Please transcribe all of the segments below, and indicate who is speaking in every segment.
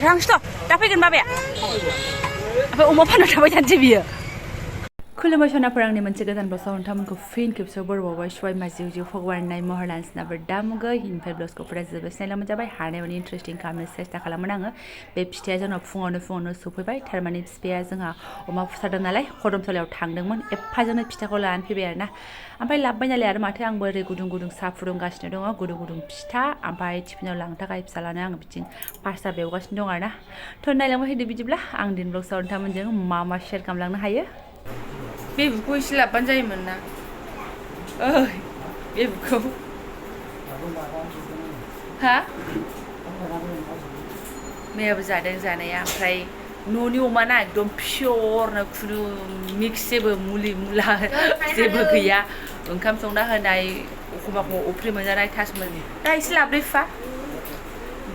Speaker 1: Rangsto, tapi kan babe? Apa umur panas apa janji biar? खुलुमबाय सनाफोरांनि मोनसे गोदान ब्लगआव नोंथांमोनखौ फिन खेबसेयाव बरबावबाय सबाय माजिउ जिउ फगवारनाय महरलान्स नाबर दामुगै इनफाय ब्लगखौ फुरा जोबोद सिनायलामोन जाबाय हानाय माने इन्टारेस्टिं खालामनो सेस्था खालामोन आङो बे फिथाया जोंनाव फुङावनो सफैबाय थारमाने फिफाया जोंहा अमा फुथारदों नालाय खदमतलायाव थांदोंमोन एफाजोंनो फिथाखौ लानानै फैबाय आरोना ओमफ्राय लाबबाय नालाय आरो माथो आंबो ओरै गुदुं साहा फुदुंगासिनो दङ गुदुं फिथा ओमफ्राय टिफिनाव लांनो थाखाय फिसालानो आङो बिथिं पास्ता बेवगासिनो दङ आरोना थ' नायलांबाय फैदो बिदिब्ला आं दिन ब्लगआव नोंथांमोनजों मा शेयार खालामलांनो हायो बेबुखौ एसे लाबबानो जायोमोन ना ओइ बेबुखौ हा मैयाबो जादों जानाया ओमफ्राय न'नि अमा ना एकदम पियरनो खुनु मिक्स जेबो मुलि मुला जेबो गैया ओंखाम संना होनाय एखमबा अफ्रि मोनजानाय थास मोनो दा एसे लाबोलै फा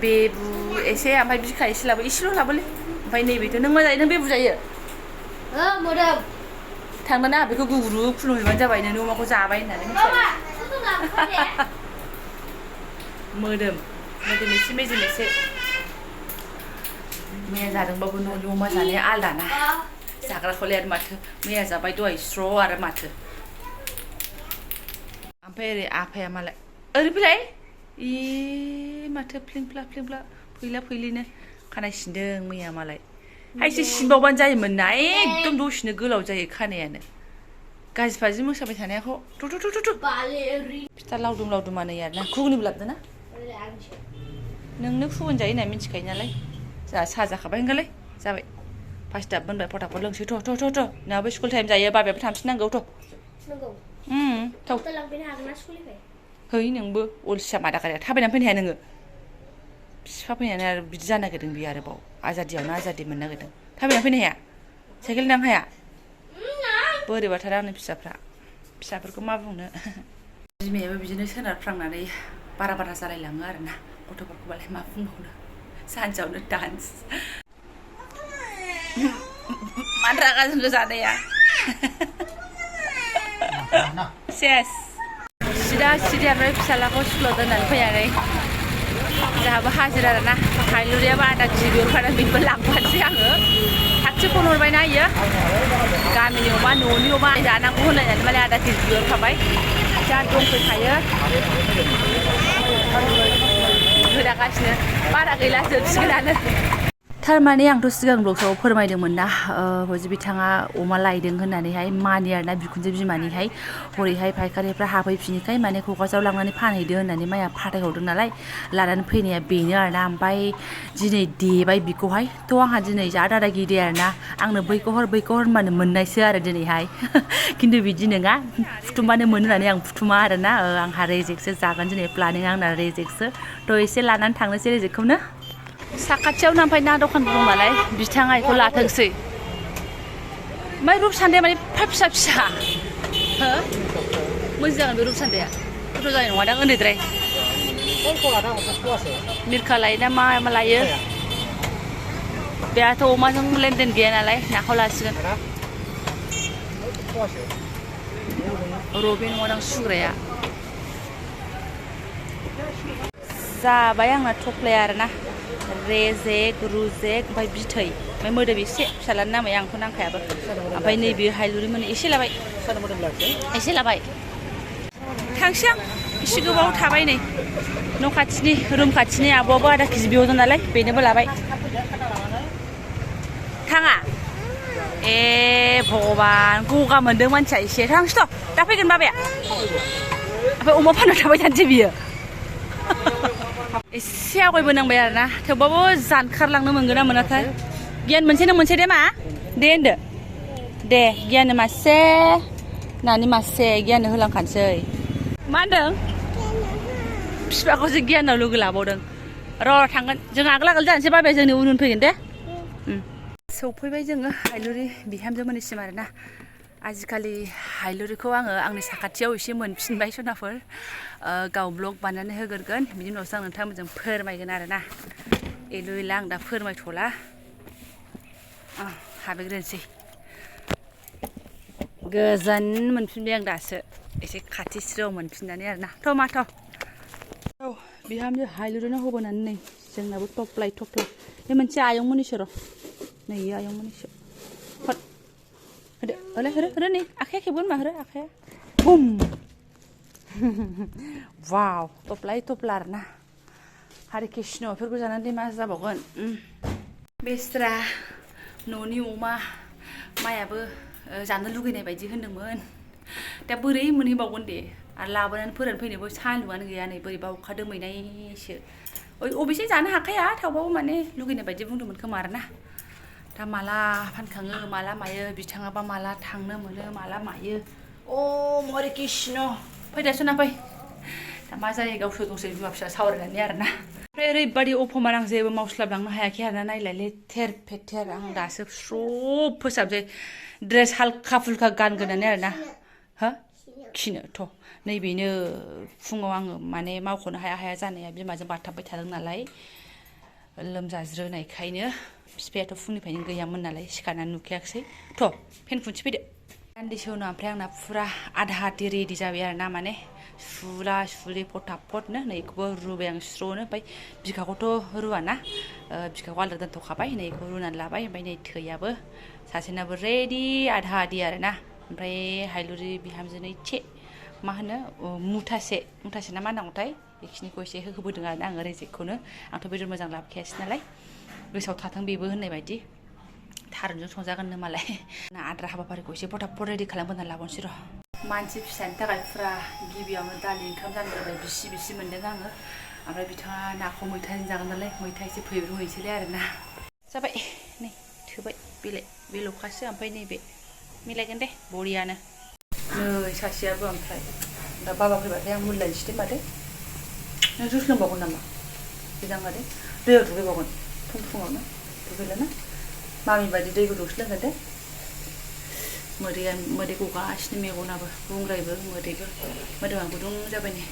Speaker 1: बेबु एसे ओमफ्राय बिखा एसे लाबो एसेल' लाबोलै ओमफ्राय नैबेथ' नों मा जायो नों बेबु जायो मोदोम थांनो ना बेखौ गुगुरु खुलुमहैबानो जाबाय नोंनि अमाखौ जाबाय होननानै मोदोम एसे मेजेम एसे मैया जादोंबाबो न'नि अमा जानाया आलदा ना जाग्राखौलाय आरो माथो मैया जाबाय दहाय स्र' आरो माथो ओमफ्राय ओरै आफाया मालाय ओरै फैलाय माथो फ्लिंफ्ला फैला फैलिनो खानाय सिनदों मैया मालाय एसे सिनबावबानो जायोमोन ना एकदम दसेनो गोलाव जायो खानायानो गाज्रिफाजि मोसाबाय थानायखौ फिथा लावदुमानो आरोना घुगुनिबो लाबोदों ना नोंनो फुबुन जायो होनना मिथिखायो नालाय जोंहा साहा जाखाबाय होनगालाय जाबाय पास्ता मोनबाय फटाफट लोंसै थ' नोंहाबो स्कुल टाइम जायो बाबायाबो थांफिननांगौ थ' है नोंबो अलसिया मादागारिया थाबायनानै फैनो हाया नोङो बिफा फैनानै आरो बिदि जानो नागिरदों बियो आरोबाव आजादियावनो आजादि मोननो नागिरदों थाबायनानै फैनो हाया साइकेल लांनो हाया बोरैबाथार आंनि फिसाफोरखौ मा बुंनो बिमायाबो बिदिनो सोनारफ्रांनानै बारा जालायलाङो आरोना गथ'फोरखौबालाय मा बुंबावनो सानसेयावनो डान्स मानो रागा जोंनो जानाया सेस सिदा ओमफ्राय फिसालाखौ स्कुलाव दोननानै फैनानै जोंहाबो हाजिरा आरोना हाइलुरियाबो आदा केजि बिहरखादों बेखौ लांफानोसै आङो थागसे फन हरबायना इयो गामिनि अमा न'नि अमा जानांगौ होनलायनानै मालाय आदा केजि बिहरखाबाय जा दंफैखायो गोदागासिनो बारा गैला जोबसिगोनानो थारमाने आंथ' सिगां ब्लगआव फोरमायदोंमोन ना हजि बिथाङा अमा लायदों होननानैहाय मानि आरोना बिखुनजो बिमानिहाय हरैहाय फायखारिफ्रा हाफैफिनिखाय माने क'क्राझाराव लांनानै फानहैदो होननानै माइया फाथायहरदों नालाय लानानै फैनाया बेनो आरोना ओमफ्राय दिनै देबाय बिखौहाय थ' आंहा दिनै जा दादा गिदिर आरोना आंनो बैखौ हर होनबानो मोननायसो आरो दिनैहाय खिन्थु बिदि नङा फुथुमबानो मोनो होननानै आं फुथुमा आरोना आंहा रेजेकसो जागोन दिनै प्लानिं आंना रेजेकसो थ' एसे लानानै थांनोसै रेजेकखौनो साखाथियावनो ओमफ्राय ना दखान दं नालाय बिथाङा बेखौ लाथोंसै ओमफ्राय रुप सान्दाया माने फिसा हो मोजां जागोन बे रुप सान्दाया गथ' जानाय नङा दां उन्दैद्राय मिरखा लायो ना मा लायो बेहाथ' अमाजों लेनदेन गैया नालाय नाखौ लासिगोन रबे नङा दां सुग्राया जाबाय आंना थफ्लाया आरोना रेजेक रुजेक ओमफ्राय बिथै ओमफ्राय मोदोम एसे फिसालानि नामै आंथ' नांखायाबो ओमफ्राय नैबे हाइलुरि मोनो एसे लाबाय थांसै आं एसे गोबाव थाबाय नै न' खाथिनि रुम खाथिनि आब'आबो आदा केजि बिहरदों नालाय बेनोबो लाबाय थाङा ए भगबान गगा मोनदों मानसिया एसे थांसैथ' दा फैगोन बाबाया ओमफ्राय अमा फाननो थाबाय थानोसै बियो एसे आवगायबोनांबाय आरोना थेवबाबो जानखारलांनो मोनगोन ना मोनाथाय गियान मोनसे दे मा दे होनदो दे गियान मासे नानि मासे गियान होलांखानोसै मा होनदों बिफाखौसो गियानाव लोगो लाबावदों र' थांगोन जों आगोल जानोसै बाबाया जोंनि उन फैगोन दे सौफैबाय जोङो हाइलुरि बिहामजोमोननिसिम आरोना आजिखालि हाइलुरिखौ आङो आंनि साखाथियाव एसे मोनफिनबाय सनाफोर गाव ब्लग बानायनानै होगोरगोन बिनि उनावसो आं नोंथांमोनजों फोरमायगोन आरोना एलुइला आं दा फोरमायथ'ला हाबैग्रोनोसै गोजोन मोनफिनबाय आं दासो एसे खाथि स्रोआव मोनफिननानै आरोना थ' माथ' बिहामजो हाइलुरिनो होबोनानै नै जोंनाबो थफ्ला बे मोनसे आयंमोननिसो र' नै इयो आयंमोननिसो हट होदो ओलै होरो नै आखाया खेबगोन मा होरो आखाया बुम वाव टपलाय टपला आरोना हरे कृष्ण बेफोरखौ जानानै मा जाबावगोन बेस्रा न'नि अमा मायाबो जानो लुगैनाय बायदि होनदोंमोन दा बोरै मोनहैबावगोन दे आरो लाबोनानै फोरानफैनोबो सान्दुंआनो गैया नै बोरैबा अखा दोमैनायसो अबेसे जानो हाखाया थेवबाबो माने लुगैनाय बायदि बुंदोंमोन खोमा आरोना दा माला फानखाङो माला मायो बिथाङाबा माला थांनो मोनो माला मायो हरे कृष्ण फैदा सना फै दा मा जायो गावसोर बिमा फिसा सावरायनानै आरोना ओमफ्राय ओरैबायदि अफमान आं जेबो मावस्लाबलांनो हायाखै आरोना नायलाय लेथेर फेथेर आं दासो स्र' फोसाबसै ड्रेस हाल्का फुल्का गानगोनानै आरोना हो खिनोथ' नैबेनो फुङाव आङो माने मावख'नो हाया जानाया बिमाजों बारथाबबाय थादों नालाय लोमजाज्रोनायखायनो बिफायाथ' फुंनिफ्रायनो गैयामोन नालाय सिखारनानै नुखायाखिसै थ' फेन खुन्थि फैदो दान्दिसे उनाव ओमफ्राय आंना फुरा आधा आधि रेडि जाबाय आरोना माने सुला सुलि फटाफटनो नैखौबो रुबाय आं स्र'नो ओमफ्राय बिखाखौथ' रुवाना बिखाखौ आलादा दोनथ'खाबाय नैखौ रुनानै लाबाय ओमफ्राय नै थैयाबो सासेनाबो रेडि आधा आधि आरोना ओमफ्राय हायलुरि बिहामजोनो इसे मा होनो मुथासे ना मा होनांगौथाय बेखिनिखौ एसे होबोदों आरोना आङो रेजेकखौनो आंथ' बेदर मोजां लाबोखायासै नालाय गोसोआव थाथों बेबो होननाय बायदि थारुनजों संजागोननो मालाय आद्रा हाबाफारिखौ एसे फटाफट रेडि खालामग्रोना लाबावनोसै र' मानसि फिसानि थाखाय फुरा गिबियावनो दालि ओंखाम जानग्रोबाय बिसि मोन्दों आङो ओमफ्राय बिथाङा नाखौ मैथाजों जागोन नालाय मैथा एसे फैब्रुहैसैलाय आरोना जाबाय नै थोबाय बेल'खासो ओमफ्राय नैबे मिलायगोन दे बरियानो नै सासेयाबो ओमफ्राय दा बाबा फैबाथाय आं मुलायनोसै दे माथो नों जुइस लोंबावगोन नामा बिदां मादै दैयाव दुगैबावगोन फुङावनो दुगैलाना मामि बायदि दै गुदुंसो लोंगोन दे मोदै गगासिनो मेगनाबो बुंग्रायबो मोदैबो मोदोमा गुदुं जाबाय नै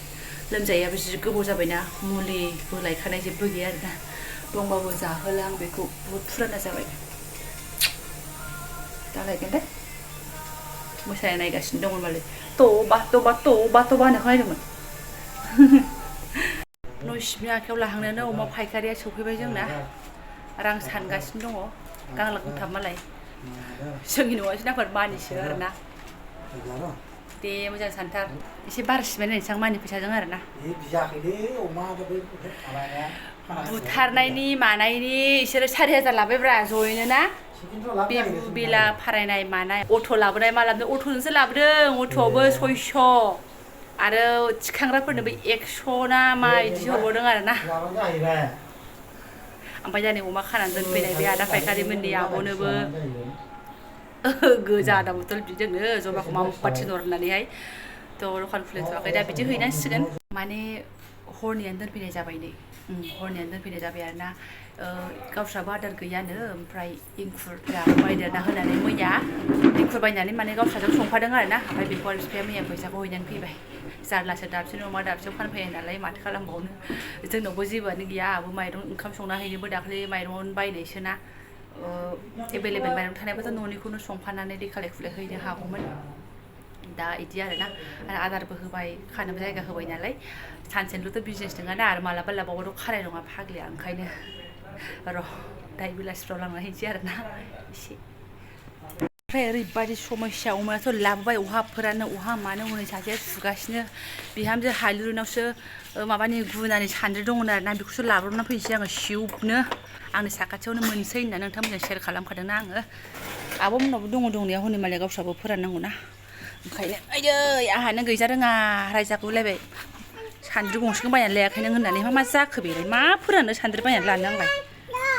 Speaker 1: लोमजायाबो जि गोबाव जाबायना मुलिबो लायखानाय जेबो गैया आरोना दंबाबो जाहोला आं बेखौ बुहुद फुराना जाबाय दा लायगोन दे मोसानाय नायगासिनो दंमोन मालाय टबा होनो खोनादोंमोन न' सिबनि आखायाव लाहांनायानो अमा फायखारिया सौफैबाय जोंना रां सानगासिनो दङ गांलां गांथाब मालाय जोंनि न'आवसो नांगोन मानिसो आरोना दे मोजां सानथार एसे बारसिबाय नायनोसै आं मानि फैसाजों आरोना बुथारनायनि मानायनि इसोरो 4000 लाबायब्रा जयैनो ना बे बेला फारायनाय मानाय अट' लाबोनाय मा लाबोदों अट'जोंसो लाबोदों अट'आवबो 600 आरो थिखांग्राफोरनोबो 100 ना मा बिदि हरबावदों आरोना ओमफ्राय जानि अमा खानानै दोनफैनाय बे आदा फायखारिमोननि आब'नोबो गोजा आदा बथल बिदोंनो जमाखौ माबा थिनहर होननानैहाय थ' दखान खुलिथ'वाखै दा बिदि हैनांसिगोन माने हरनियानो दोनफैनाय जाबाय नै हरनियानो दोनफैनाय जाबाय आरोना गावस्राबो आदार गैयानो ओमफ्राय इंखुरफ्रा बायदेरना होनानै मैया इंखुर बायनानै माने गावस्राजों संफादों आरोना ओमफ्राय बेखौ आरो बिफाया मैया फैसाखौ हैनानै फैबाय जारलासो दाबसेनो अमा दाबसेयाव फानफैयो नालाय माथो खालामबावनो जोंनावबो जेबोआनो गैया आबो माइरं ओंखाम संना हैनोबो दाख्लै माइरं बायनायसोना एभेलेबेल माइरं थानायबाथ' न'निखौनो संफानानै दैखालाय खुलाय हैनो हागौमोन दा इदि आरोना आरो आदारबो होबाय खानोबो जायगा होबाय नालाय सानसेनिल'थ' बिजनेस नङाना आरो मालाबाथ' खानाय नङा फाग्लिया ओंखायनो र' दाय बेलासिफ्राव लांना हैनोसै आरोना एसे ओमफ्राय ओरैबायदि समस्या अमायाथ' लाबोबाय अहा फोरानो अहा मानो हनै सासेया सुगासिनो बिहामजो हालुरिनावसो माबानि गुनानि सान्द्रि दंमोन आरोना बेखौसो लाब्रबना फैनोसै आङो सिउबनो आंनि साखाथियावनो मोनसै होननानै नोंथांमोनजों शेयार खालामखादोंना आङो आब'मोननावबो दङ दंनाया हनै मालाय गावस्राबो फोराननांगौना ओंखायनो आयै आंहानो गैजा रोङा रायजागुलायबाय सान्द्रि गंसेखौ बायनानै लायाखै नों होननानै मा जाखो बेलाय मा फोराननो सान्द्रि बायनानै लानो आंलाय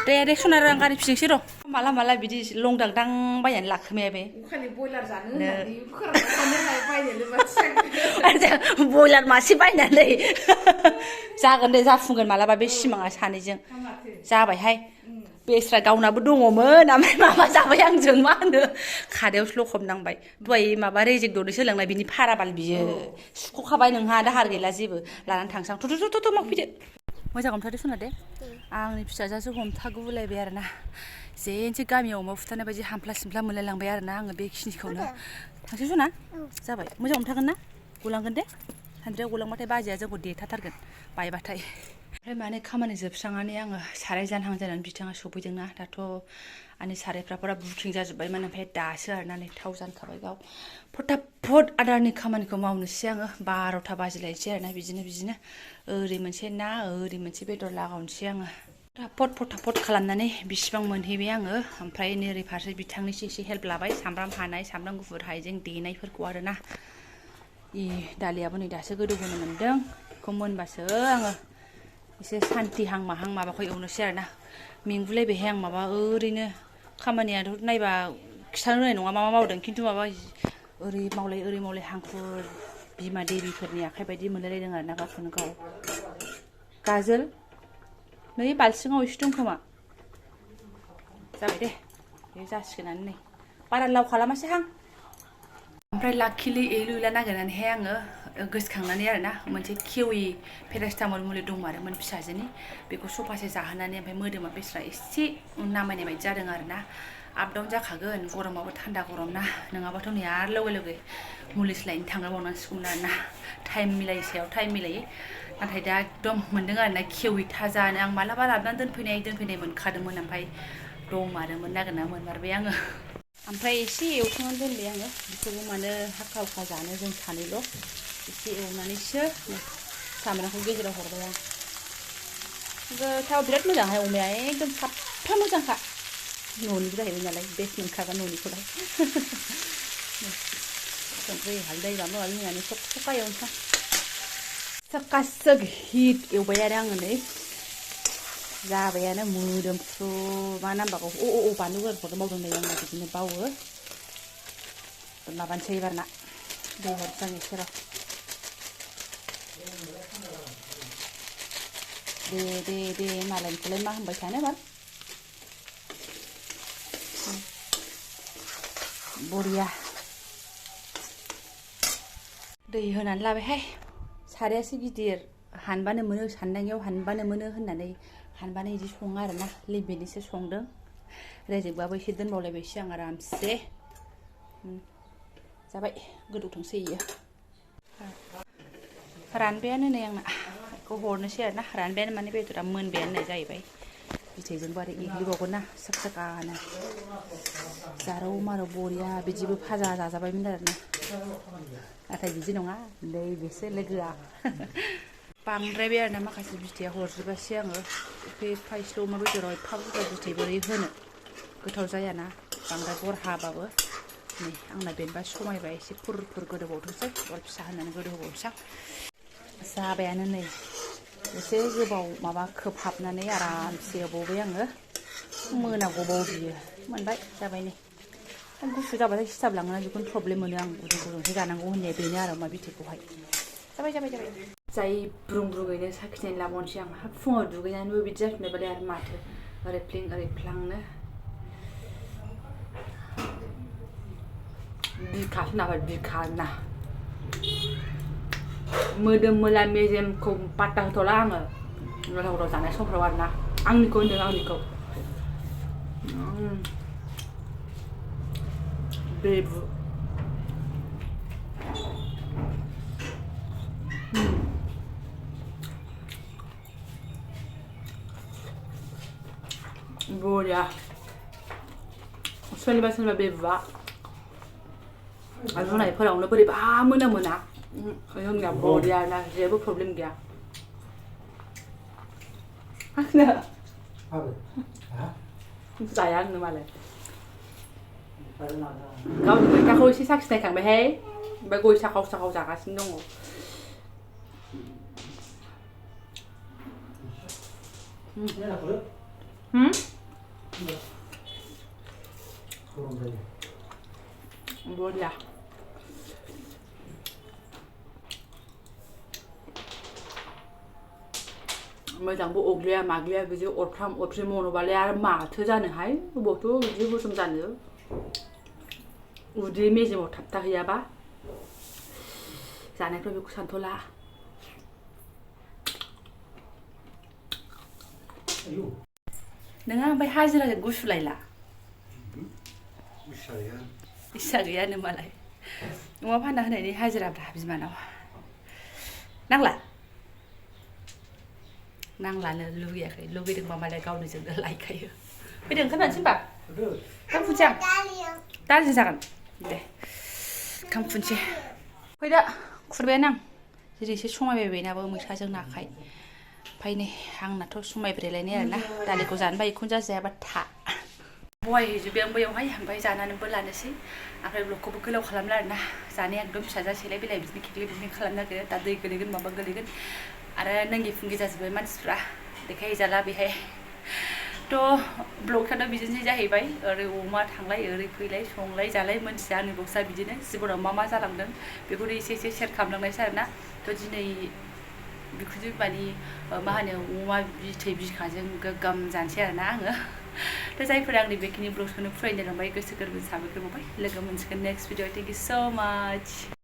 Speaker 1: दे सना रां गारि फिसिंसै र' माला बिदि लंदांदां बायनानै लाखोमाया बे बयलार जानो होननानै बयलार मासे बायनानै जागोन दे जाफुंगोन मालाबा बे सिमाङा सानैजों जाबायहाय बेस्रा गावनाबो दङमोन ओमफ्राय माबा जाबाय आंजों मा होनो खादायावसो लखबनांबाय दहाय माबा रेजेक दरनैसो लोंनाय बिनि फाराबाल बियो सुख'खाबाय नोंहा दाहार गैला जेबो लानानै थांसां थ' मावफैदो मोजां हमथादो सना दे आंनि फिसाजोसो हमथागुलायबाय आरोना जेनसो गामियाव अमा फुथारनाय बायदि हामफ्ला सिमफ्ला मोनलायलांबाय आरोना आङो बेखिनिखौनो थांसै सना जाबाय मोजां हमथागोन ना गलांगोन दे सान्द्रियाव गलांबाथाय बाजैया जोंखौ देथारगोन बायबाथाय ओमफ्राय माने खामानि जोबस्रांनानै आङो साराय जानहां जानानै बिथाङा सफैदोंना दाथ' आंनि सारायफ्रा फुरा बुकिं जाजोब्बायमोन ओमफ्राय दासो आरोना नै थाव जानखाबाय गाव फटाफट आदारनि खामानिखौ मावनोसै आङो 12था बाजिलायसै आरोना बिदिनो ओरै मोनसे ना ओरै मोनसे बेदर लागावनोसै आङो फटाफट खालामनानै बिसिबां मोनहैबाय आङो ओमफ्राय नोरै फारसे बिथांनिसो एसे हेल्प लाबाय सामब्राम हानाय सामब्राम गुफुर हाइजें देनायफोरखौ आरोना दालियाबो नै दासो गोदौहोनो मोनदों बेखौ मोनबासो आङो एसे सान्तिहां माहां माबाखौ एवनोसै आरोना मेंगुलायबायहाय आं माबा ओरैनो खामानियाथ' नायबा खिथानो रोंनाय नङा मा मावदों खिन्थु माबा ओरै मावलाय हांखुर बिमा देबिफोरनि आखाइ बायदि मोनलायलायदों आरोना गावखौनो गाव गाजोल नै बाल्थिङाव एसे दं खोमा जाबाय दे बे जासिगोनानो नै बारा लाव खालामासैहां ओमफ्राय लाकिलि एलु एला नागिरनानैहाय आङो गोसोखांनानै आरोना मोनसे केवि पेरासिटामल मुलि दंमारोमोन फिसाजोनि बेखौ सफासे जाहोनानै ओमफ्राय मोदोमा बेस्रा एसे नामायनाय बायदि जादों आरोना आप डाउन जाखागोन गरमाबो थान्दा गरम ना नङाबाथ' नै आरो लगे मुलिसो लायनो थांनांबावनांसिगौमोन आरोना टाइम मिलायै सायाव टाइम मिलायै नाथाय दा एकदम मोनदों आरोना केवि थाजानो आं मालाबा लाबोनानै दोनफैनाय मोनखादोंमोन ओमफ्राय दंमारोमोन नागिरना मोनमारबाय आङो ओमफ्राय एसे एवखांनानै दोनबाय आङो बिसोरबो मानो हाखा हुखा जानो जों सानैल' एसे एवनानैसो सामब्रामखौ गेजेराव हरबाय आं गोथाव बिराद मोजांहाय अमाया एकदम साफा मोजांखा न'निबो जाहैबाय नालाय बेस्ट मोनखागोन न'निखौलाय संख्रि हालदै माबा माबि होनानै सखा एवनोसै साकासो हिट एवबाय आरो आङो नै जाबायानो मोदोमफ्रु मा नांबावगौ बानलु गोरानखौथ' मावदों नै आंना बिदिनो बावो माबानोसै एबारना दै हरसै आं एसे र' दे मालायनिखौलाय मा होनबाय थानो बाल बरिया दै होनानै लाबायहाय सारायासो गिदिर हानबानो मोनो सान्दांगायाव हानबानो मोनो होननानै हानबानो बिदि सङो आरोना लिमिटनिसो संदों रेजेकबाबो एसे दोनबावलायबायसो आं आरामसे जाबाय गोदौथोंसै इयो रानबायानो नै आंना बेखौ हरनोसै आरोना रानबायानो माने बेदरा मोनबायानो होननाय जाहैबाय बिथैजोंबो आरो एग्लिबावगोन ना साकानो जारौ मारौ बरिया बिदिबो फाजा जाजाबायमोन आरोना नाथाय बिदि नङा नैबेसो लोगोआ बांद्रायबाय आरोना माखासे बिथैया हरजोबासै आङो एफा एसेल' अमा बेदराव एफा बुरजा बिथै बोरै होनो गोथाव जायाना बांद्राय बरहाबाबो नै आंना बेनोबा समायबा एसे फुर गोदौबावथोंसै अर फिसा होनानै गोदौबावनोसै जाबायानो नै एसे गोबाव माबा खोबहाबनानै आरामसे एवबावबाय आङो मोनागौबाव बियो मोनबाय जाबाय नै गुसु जाबाथाय सिथाबलाङोना बेखौनो प्रब्लेम मोनो आं गुदुंसो जानांगौ होननाया बेनो आरो अमा बिथैखौहाय जाबाय जाय ब्रुङैनो साखिनानै लाबावनोसै आं फुङाव दुगैनानैबो बिदि जाफिनबायबालाय आरो माथो ओरै फ्लिं ओरै फ्लांनो बिखासो नाबाय बिखा ना मोदोम मोला मेजेमखौ पात्ता होथ'ला आङो गोथाव जानाय समफ्राव आरोना आंनिखौ होनदों आंनिखौ बेबु बरिया सोरनिबा बेबुआ रुनायफोरावनो बोरैबा मोना जोंनिया बरिया ना जेबो प्रब्लेम गैया जाया आंनो मालाय गावनि मैथाखौ एसे साखिनायखांबायहाय ओमफ्राय गय साखाव जागासिनो दङ बरिया मोजांबो अग्लिया माग्लिया बिदि अरफ्राम अरफ्रि मनोबालाय आरो माथो जानोहाय बबावथ' बिदि हजम जानो उदै मेजेमाव थाबथाहैयाबा जानायफ्राव बेखौ सानथ'ला नोङा ओमफ्राय हाजिराजों गुसु लायला इस्सा गैयानो मालाय अमा फानना होनायनि हाजिराब्रा बिमानाव नांला नांलानो लुगैयाखै लुगैदोंबा मालाय गावनो जोंनो लायखायो फैदो ओंखाम जानोसै होनबा ओंखाम फुनसै आं दालि जागोन दे ओंखाम फुनसै फैदो खुरबायानो आं जेरै एसे समायबाय बेनाबो मैथाजों नाखाय ओमफ्राय नै आंनाथ' समायब्रेलायनाय आरोना दालिखौ जानो बायो खुन जाजायाबा था बहाय हैजोब्बाय आं बैयावहाय ओमफ्राय जानानैबो लानोसै ओमफ्राय ब्लगखौबो गोलाव खालामला आरोना जानाया एकदम फिसा जासेलाय बेलाय बिदिनो खेख्ले बिदिनो खालामनो नागिरो दा दै गोलैगोन माबा गोलैगोन आरो नोंगि फुंगि जाजोब्बाय मानसिफ्रा देखायहैजाला बेहाय थ' ब्लगफ्रानो बिदिनोसै जाहैबाय ओरै अमा थांलाय ओरै फैलाय संलाय जालाय मोनथिया आंनि ब्लगसा बिदिनो जिबनाव मा जालांदों बेखौनो एसे सेयार खालामलांनायसै आरोना थ' दिनै बिखुनजो बिमानि मा होनो अमा बिथै बिखाजों गोग्गोम जानोसै आरोना आङो थ' जायफोरा आंनि बेखिनि ब्लगखौनो फरायनो रोंबाय गोसो गोरबो साबायखर बावबाय लोगो मोनसिगोन नेक्स्ट भिडिअ थेंक इउ स' माच